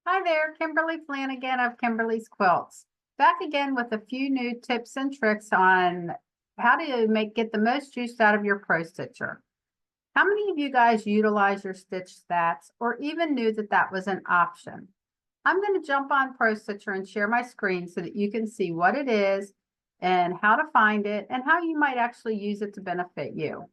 Hi there, Kimberly Flanagan of Kimberly's Quilts. Back again with a few new tips and tricks on how to get the most use out of your Pro Stitcher. How many of you guys utilize your stitch stats or even knew that that was an option? I'm going to jump on Pro Stitcher and share my screen so that you can see what it is and how to find it and how you might actually use it to benefit you.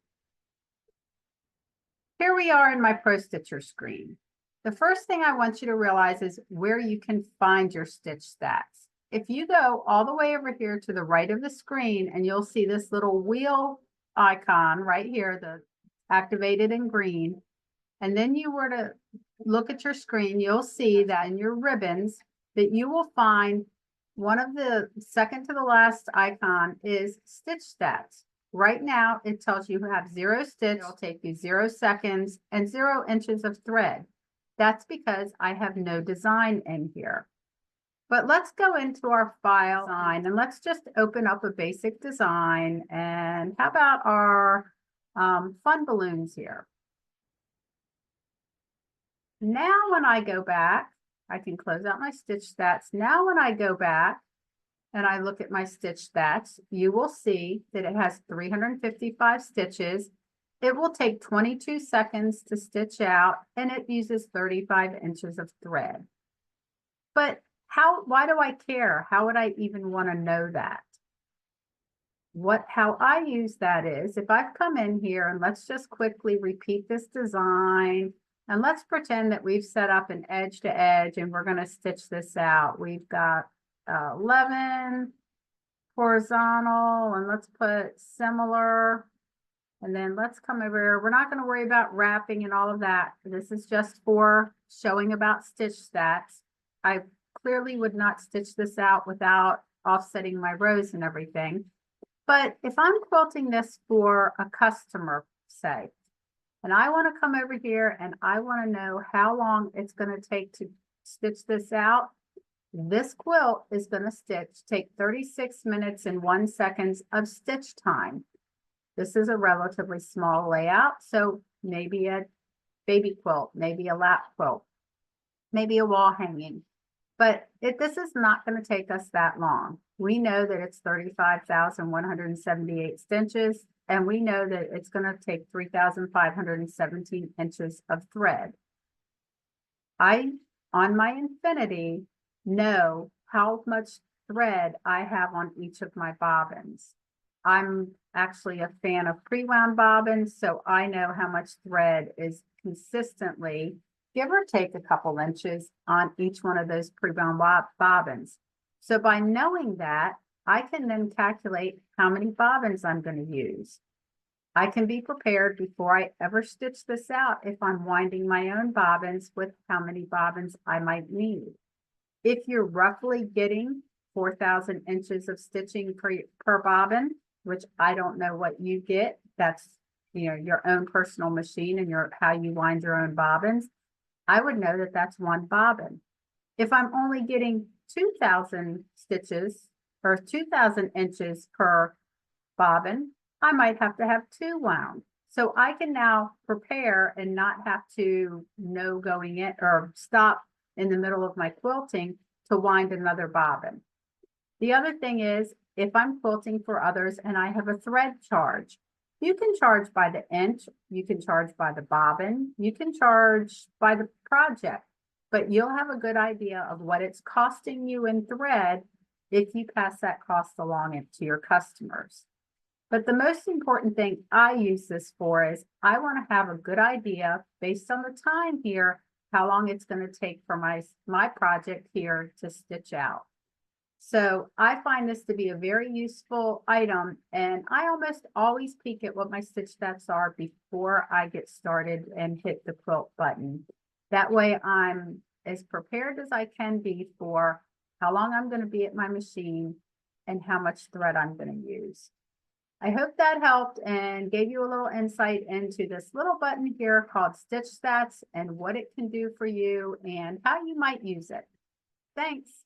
Here we are in my Pro Stitcher screen. The first thing I want you to realize is where you can find your stitch stats. If you go all the way over here to the right of the screen and you'll see this little wheel icon right here, the activated in green, and then you were to look at your screen, you'll see that in your ribbons that you will find one of the second to the last icon is stitch stats. Right now, it tells you have 0 stitch, it'll take you 0 seconds and 0 inches of thread. That's because I have no design in here. But let's go into our file design and let's just open up a basic design. And how about our fun balloons here? Now, when I go back, I can close out my stitch stats. Now, when I go back and I look at my stitch stats, you will see that it has 355 stitches. It will take 22 seconds to stitch out, and it uses 35 inches of thread. But why do I care? How would I even want to know that? How I use that is, if I've come in here and let's just quickly repeat this design, and let's pretend that we've set up an edge to edge and we're going to stitch this out. We've got 11 horizontal, and let's put similar, and then let's come over here. We're not going to worry about wrapping and all of that. This is just for showing about stitch stats. I clearly would not stitch this out without offsetting my rows and everything. But if I'm quilting this for a customer, say, and I want to come over here and I want to know how long it's going to take to stitch this out, this quilt is going to take 36 minutes and 1 second of stitch time. This is a relatively small layout, so maybe a baby quilt, maybe a lap quilt, maybe a wall hanging. But this is not going to take us that long. We know that it's 35,178 stitches, and we know that it's going to take 3,517 inches of thread. I, on my Infinity, know how much thread I have on each of my bobbins. I'm actually a fan of pre-wound bobbins, so I know how much thread is consistently, give or take a couple inches on each one of those pre-wound bobbins. So by knowing that, I can then calculate how many bobbins I'm going to use. I can be prepared before I ever stitch this out if I'm winding my own bobbins with how many bobbins I might need. If you're roughly getting 4,000 inches of stitching per bobbin, which I don't know what you get, that's your own personal machine and how you wind your own bobbins, I would know that that's 1 bobbin. If I'm only getting 2,000 stitches or 2,000 inches per bobbin, I might have to have 2 wound. So I can now prepare and not have to know going in or stop in the middle of my quilting to wind another bobbin. The other thing is, if I'm quilting for others and I have a thread charge, you can charge by the inch, you can charge by the bobbin, you can charge by the project, but you'll have a good idea of what it's costing you in thread if you pass that cost along to your customers. But the most important thing I use this for is I want to have a good idea based on the time here, how long it's going to take for my project here to stitch out. So I find this to be a very useful item, and I almost always peek at what my stitch stats are before I get started and hit the quilt button. That way I'm as prepared as I can be for how long I'm going to be at my machine and how much thread I'm going to use. I hope that helped and gave you a little insight into this little button here called Stitch Stats and what it can do for you and how you might use it. Thanks.